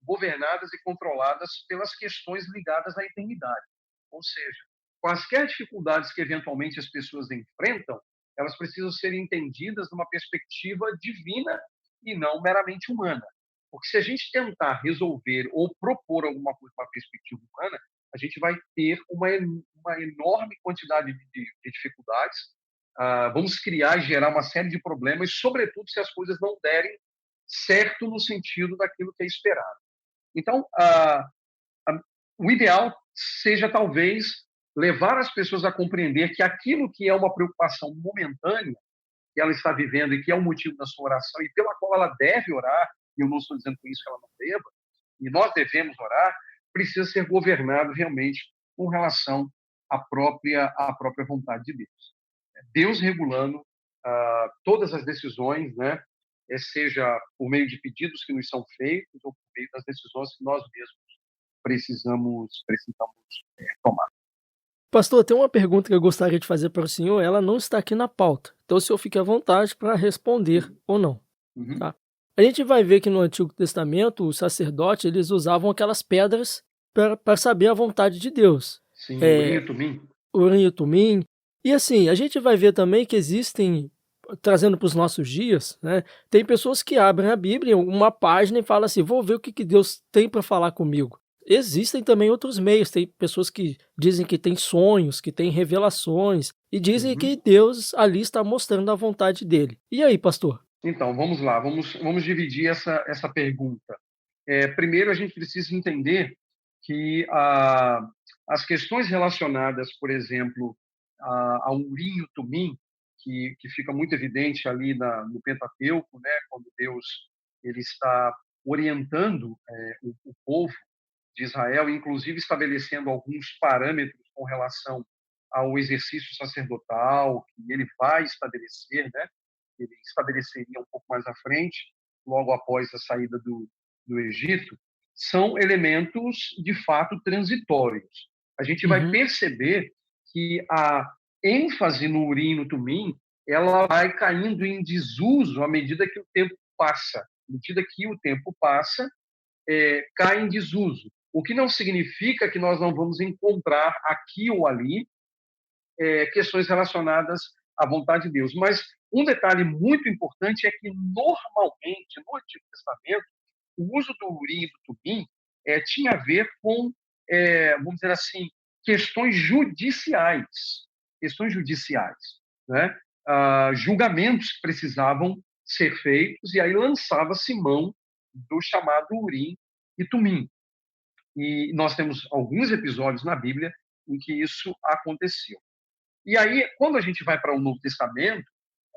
governadas e controladas pelas questões ligadas à eternidade. Ou seja, quaisquer dificuldades que eventualmente as pessoas enfrentam, elas precisam ser entendidas numa perspectiva divina e não meramente humana. Porque se a gente tentar resolver ou propor alguma coisa com uma perspectiva humana, a gente vai ter uma enorme quantidade de dificuldades, vamos criar e gerar uma série de problemas, sobretudo se as coisas não derem certo no sentido daquilo que é esperado. Então, o ideal seja, talvez, levar as pessoas a compreender que aquilo que é uma preocupação momentânea, que ela está vivendo e que é o motivo da sua oração e pela qual ela deve orar, e eu não estou dizendo com isso que ela não deva, e nós devemos orar, precisa ser governado realmente com relação à própria vontade de Deus. Deus regulando todas as decisões, né? Seja por meio de pedidos que nos são feitos ou por meio das decisões que nós mesmos precisamos tomar. Pastor, tem uma pergunta que eu gostaria de fazer para o senhor, ela não está aqui na pauta, então o senhor fique à vontade para responder ou não. Tá? A gente vai ver que no Antigo Testamento, os sacerdotes eles usavam aquelas pedras para saber a vontade de Deus. Sim, Urim e Tumim. Urim e Tumim. E assim, a gente vai ver também que existem, trazendo para os nossos dias, né, tem pessoas que abrem a Bíblia, uma página e falam assim, vou ver o que Deus tem para falar comigo. Existem também outros meios, tem pessoas que dizem que têm sonhos, que têm revelações, e dizem que Deus ali está mostrando a vontade dele. E aí, pastor? Então, vamos lá, vamos dividir essa pergunta. Primeiro, a gente precisa entender que as questões relacionadas, por exemplo, ao Urim e o Tumim, que fica muito evidente ali no Pentateuco, né, quando Deus ele está orientando o povo de Israel, inclusive estabelecendo alguns parâmetros com relação ao exercício sacerdotal que ele vai estabelecer, né? Ele estabeleceria um pouco mais à frente, logo após a saída do Egito, são elementos de fato transitórios. A gente vai Uhum. perceber que a ênfase no Urim e no Tumim ela vai caindo em desuso à medida que o tempo passa. À medida que o tempo passa, cai em desuso. O que não significa que nós não vamos encontrar aqui ou ali questões relacionadas à vontade de Deus. Mas um detalhe muito importante é que, normalmente, no Antigo Testamento, o uso do Urim e do Tumim tinha a ver com, vamos dizer assim, questões judiciais. Questões judiciais, né? Julgamentos que precisavam ser feitos, e aí lançava-se mão do chamado Urim e Tumim. E nós temos alguns episódios na Bíblia em que isso aconteceu. E aí, quando a gente vai para o Novo Testamento,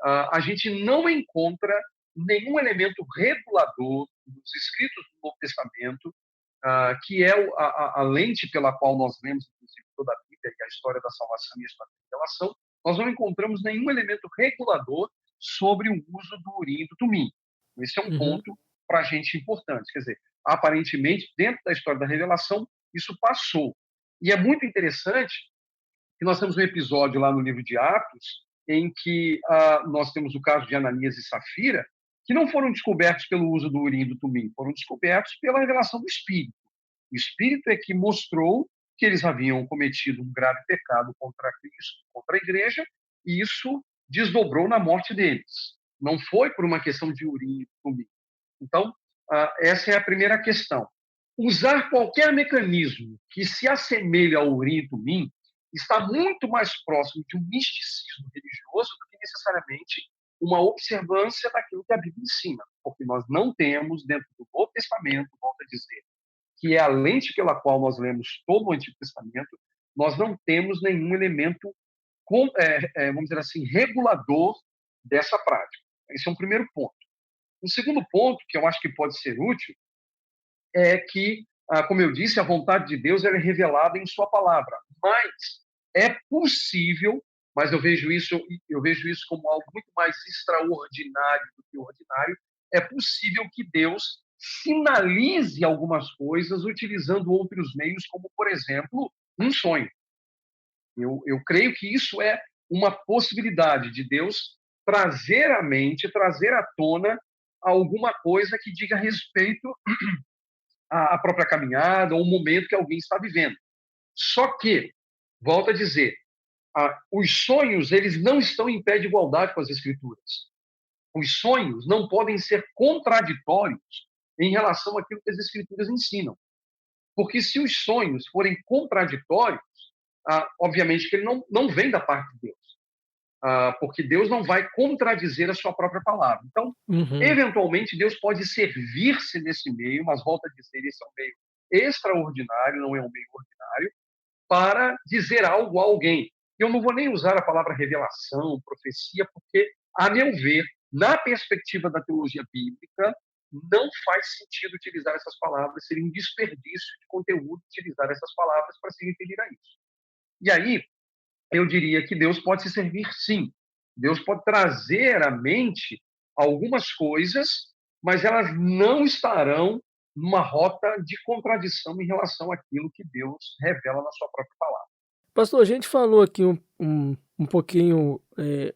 a gente não encontra nenhum elemento regulador dos escritos do Novo Testamento, que é a lente pela qual nós lemos, inclusive, toda a Bíblia e a história da salvação e a história da revelação. Nós não encontramos nenhum elemento regulador sobre o uso do Urim e do Tumim. Esse é um Uhum. ponto para a gente importante. Quer dizer, aparentemente, dentro da história da revelação, isso passou. E é muito interessante que nós temos um episódio lá no livro de Atos em que nós temos o caso de Ananias e Safira, que não foram descobertos pelo uso do Urim e do Tumim, foram descobertos pela revelação do Espírito. O Espírito é que mostrou que eles haviam cometido um grave pecado contra Cristo, contra a igreja, e isso desdobrou na morte deles. Não foi por uma questão de Urim e Tumim. Então, essa é a primeira questão. Usar qualquer mecanismo que se assemelhe ao Urim e Tumim está muito mais próximo de um misticismo religioso do que necessariamente uma observância daquilo que a Bíblia ensina, porque nós não temos, dentro do Novo Testamento, volto a dizer, que é a lente pela qual nós lemos todo o Antigo Testamento, nós não temos nenhum elemento, vamos dizer assim, regulador dessa prática. Esse é um primeiro ponto. Um segundo ponto, que eu acho que pode ser útil, é que, como eu disse, a vontade de Deus é revelada em sua palavra, mas é possível, mas eu vejo isso como algo muito mais extraordinário do que ordinário, é possível que Deus sinalize algumas coisas utilizando outros meios, como, por exemplo, um sonho. Eu creio que isso é uma possibilidade de Deus trazer à mente, trazer à tona alguma coisa que diga respeito à própria caminhada ou o momento que alguém está vivendo. Só que, volto a dizer, os sonhos eles não estão em pé de igualdade com as Escrituras. Os sonhos não podem ser contraditórios em relação àquilo que as Escrituras ensinam. Porque se os sonhos forem contraditórios, obviamente que ele não vem da parte de Deus. Porque Deus não vai contradizer a sua própria palavra. Então, Uhum. eventualmente, Deus pode servir-se nesse meio, mas volto a dizer, esse é um meio extraordinário, não é um meio ordinário, para dizer algo a alguém. Eu não vou nem usar a palavra revelação, profecia, porque, a meu ver, na perspectiva da teologia bíblica, não faz sentido utilizar essas palavras, seria um desperdício de conteúdo utilizar essas palavras para se referir a isso. E aí, eu diria que Deus pode se servir, sim. Deus pode trazer à mente algumas coisas, mas elas não estarão numa rota de contradição em relação àquilo que Deus revela na sua própria palavra. Pastor, a gente falou aqui um pouquinho,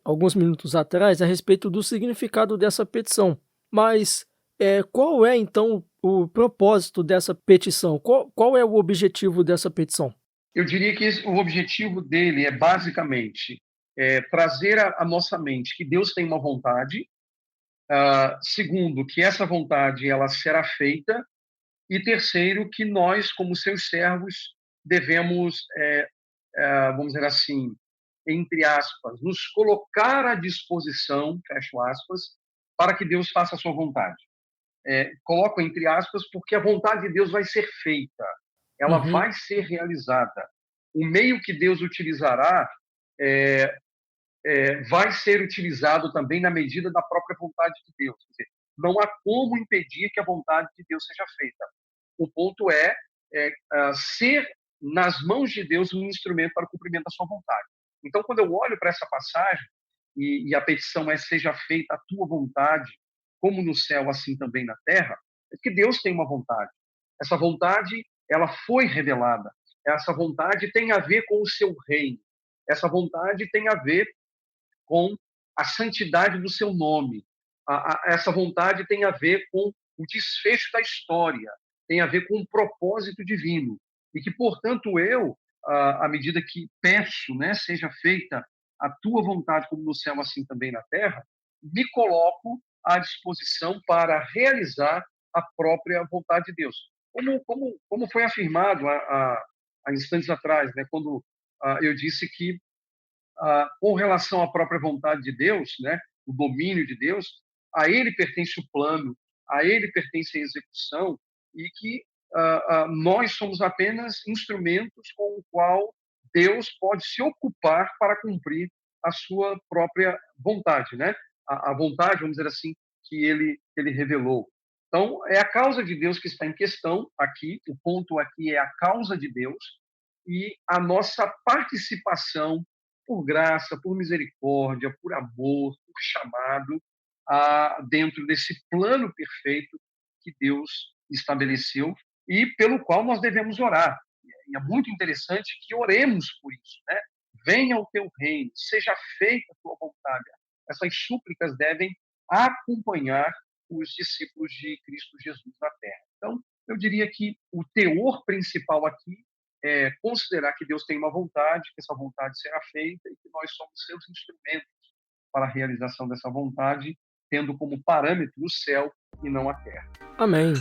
alguns minutos atrás, a respeito do significado dessa petição. Mas qual é, então, o propósito dessa petição? Qual é o objetivo dessa petição? Eu diria que o objetivo dele é, basicamente, trazer à nossa mente que Deus tem uma vontade, segundo, que essa vontade ela será feita, e terceiro, que nós, como seus servos, devemos, vamos dizer assim, entre aspas, nos colocar à disposição, fecho aspas, para que Deus faça a sua vontade. Coloco entre aspas porque a vontade de Deus vai ser feita, ela Uhum. vai ser realizada. O meio que Deus utilizará vai ser utilizado também na medida da própria vontade de Deus. Quer dizer, não há como impedir que a vontade de Deus seja feita. O ponto é ser, nas mãos de Deus, um instrumento para o cumprimento da sua vontade. Então, quando eu olho para essa passagem, e a petição é: seja feita a tua vontade, como no céu, assim também na terra, é que Deus tem uma vontade. Essa vontade, ela foi revelada. Essa vontade tem a ver com o seu reino. Essa vontade tem a ver com a santidade do seu nome. Essa vontade tem a ver com o desfecho da história, tem a ver com um propósito divino. E que, portanto, eu, à medida que peço, né, seja feita a tua vontade, como no céu, assim também na terra, me coloco à disposição para realizar a própria vontade de Deus. Como foi afirmado há instantes atrás, né, quando eu disse que, com relação à própria vontade de Deus, né, o domínio de Deus, a Ele pertence o plano, a Ele pertence a execução, e que nós somos apenas instrumentos com o qual Deus pode se ocupar para cumprir a sua própria vontade, né? A vontade, vamos dizer assim, que ele revelou. Então, é a causa de Deus que está em questão aqui, o ponto aqui é a causa de Deus, e a nossa participação por graça, por misericórdia, por amor, por chamado, dentro desse plano perfeito que Deus estabeleceu e pelo qual nós devemos orar. E é muito interessante que oremos por isso, né? Venha o teu reino, seja feita a tua vontade. Essas súplicas devem acompanhar os discípulos de Cristo Jesus na terra. Então, eu diria que o teor principal aqui é considerar que Deus tem uma vontade, que essa vontade será feita e que nós somos seus instrumentos para a realização dessa vontade, tendo como parâmetro o céu e não a terra. Amém.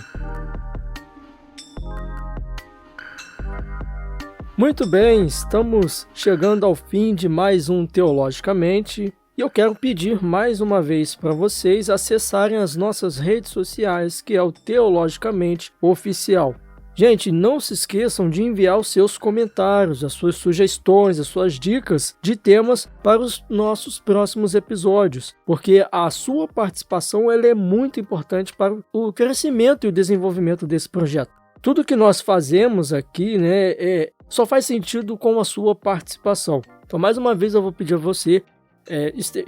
Muito bem, estamos chegando ao fim de mais um Teologicamente e eu quero pedir mais uma vez para vocês acessarem as nossas redes sociais, que é o Teologicamente Oficial. Gente, não se esqueçam de enviar os seus comentários, as suas sugestões, as suas dicas de temas para os nossos próximos episódios, porque a sua participação ela é muito importante para o crescimento e o desenvolvimento desse projeto. Tudo que nós fazemos aqui, né, só faz sentido com a sua participação. Então, mais uma vez, eu vou pedir a você,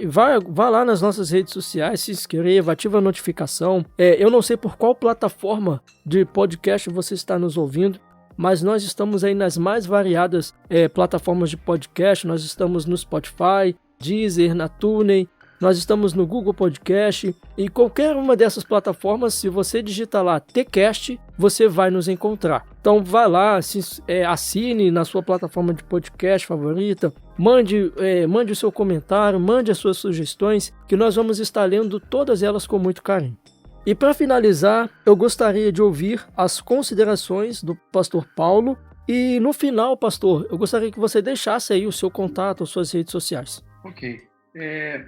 vá lá nas nossas redes sociais, se inscreva, ativa a notificação. Eu não sei por qual plataforma de podcast você está nos ouvindo, mas nós estamos aí nas mais variadas plataformas de podcast. Nós estamos no Spotify, Deezer, na TuneIn, nós estamos no Google Podcast e qualquer uma dessas plataformas, se você digitar lá TCast, você vai nos encontrar. Então vai lá, assine na sua plataforma de podcast favorita, mande o seu comentário, mande as suas sugestões, que nós vamos estar lendo todas elas com muito carinho. E para finalizar, eu gostaria de ouvir as considerações do pastor Paulo e no final, pastor, eu gostaria que você deixasse aí o seu contato, as suas redes sociais. Ok.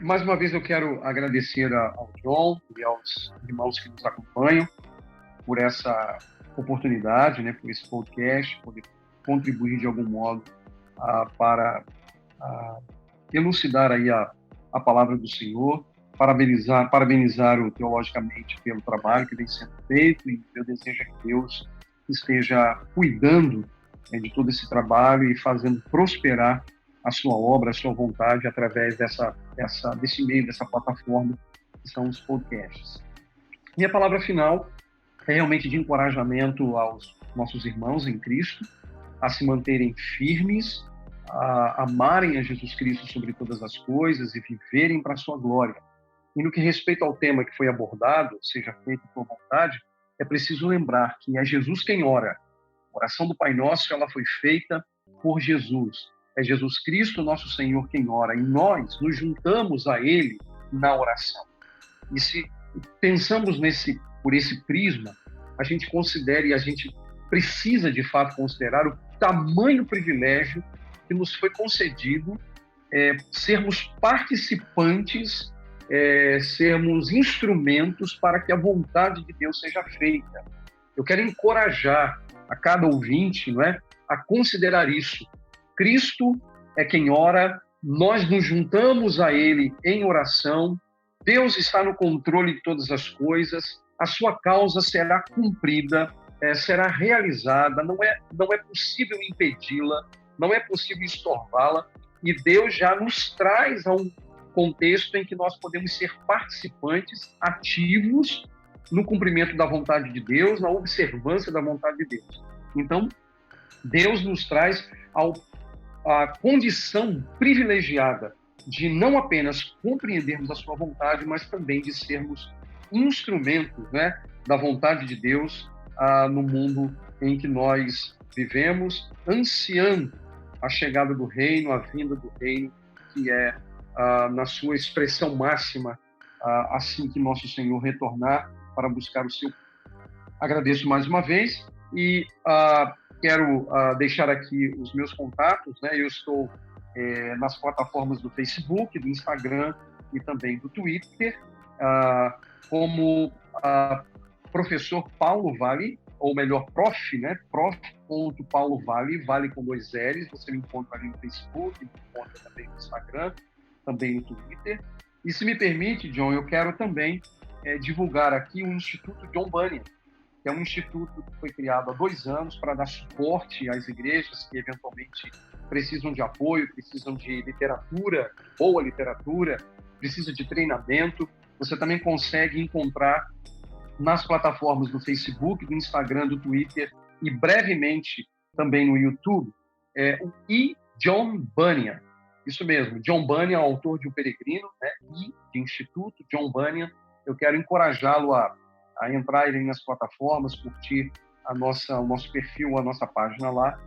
Mais uma vez eu quero agradecer ao John e aos irmãos que nos acompanham por essa oportunidade, né, por esse podcast, poder contribuir de algum modo para elucidar aí a palavra do Senhor, parabenizar o Teologicamente pelo trabalho que vem sendo feito, e eu desejo que Deus esteja cuidando de todo esse trabalho e fazendo prosperar a sua obra, a sua vontade, através desse meio, dessa plataforma, que são os podcasts. Minha palavra final é realmente de encorajamento aos nossos irmãos em Cristo, a se manterem firmes, a amarem a Jesus Cristo sobre todas as coisas e viverem para a sua glória. E no que respeita ao tema que foi abordado, seja feita a tua vontade, é preciso lembrar que é Jesus quem ora. A oração do Pai Nosso, ela foi feita por Jesus. É Jesus Cristo, nosso Senhor, quem ora, e nós nos juntamos a Ele na oração. E se pensamos por esse prisma, a gente considera e a gente precisa, de fato, considerar o tamanho privilégio que nos foi concedido sermos participantes, sermos instrumentos para que a vontade de Deus seja feita. Eu quero encorajar a cada ouvinte, não é, a considerar isso. Cristo é quem ora, nós nos juntamos a Ele em oração, Deus está no controle de todas as coisas, a sua causa será cumprida será realizada, não é possível impedi-la, não é possível estorvá-la, e Deus já nos traz a um contexto em que nós podemos ser participantes ativos no cumprimento da vontade de Deus, na observância da vontade de Deus. Então, Deus nos traz a condição privilegiada de não apenas compreendermos a sua vontade, mas também de sermos instrumentos, né, da vontade de Deus no mundo em que nós vivemos, ansiando a chegada do reino, a vinda do reino, que é na sua expressão máxima, assim que nosso Senhor retornar para buscar o seu. Agradeço mais uma vez e quero deixar aqui os meus contatos, né? Eu estou nas plataformas do Facebook, do Instagram e também do Twitter, como professor Paulo Vale, ou melhor, prof, né? Prof.Paulo Vale, Vale com 2 L's. Você me encontra ali no Facebook, me encontra também no Instagram, também no Twitter. E se me permite, John, eu quero também divulgar aqui o Instituto John Bunyan, que é um instituto que foi criado há 2 anos para dar suporte às igrejas que eventualmente precisam de apoio, precisam de literatura, boa literatura, precisam de treinamento. Você também consegue encontrar nas plataformas do Facebook, do Instagram, do Twitter e brevemente também no YouTube, o John Bunyan. Isso mesmo, John Bunyan, autor de O Peregrino, né? E de Instituto John Bunyan. Eu quero encorajá-lo a entrar aí nas plataformas, curtir o nosso perfil, a nossa página lá.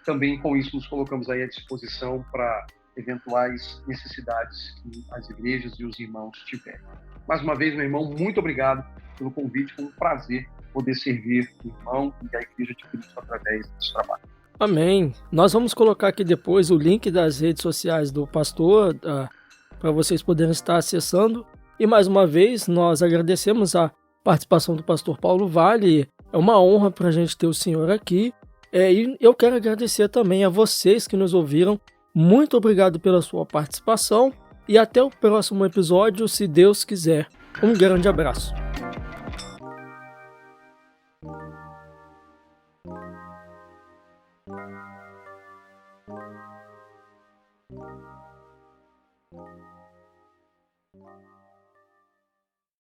Também com isso nos colocamos aí à disposição para eventuais necessidades que as igrejas e os irmãos tiverem. Mais uma vez, meu irmão, muito obrigado pelo convite. Foi um prazer poder servir o irmão e a Igreja de Cristo através desse trabalho. Amém. Nós vamos colocar aqui depois o link das redes sociais do pastor para vocês poderem estar acessando. E mais uma vez, nós agradecemos a participação do pastor Paulo Vale. É uma honra para a gente ter o senhor aqui. E eu quero agradecer também a vocês que nos ouviram. Muito obrigado pela sua participação e até o próximo episódio, se Deus quiser. Um grande abraço.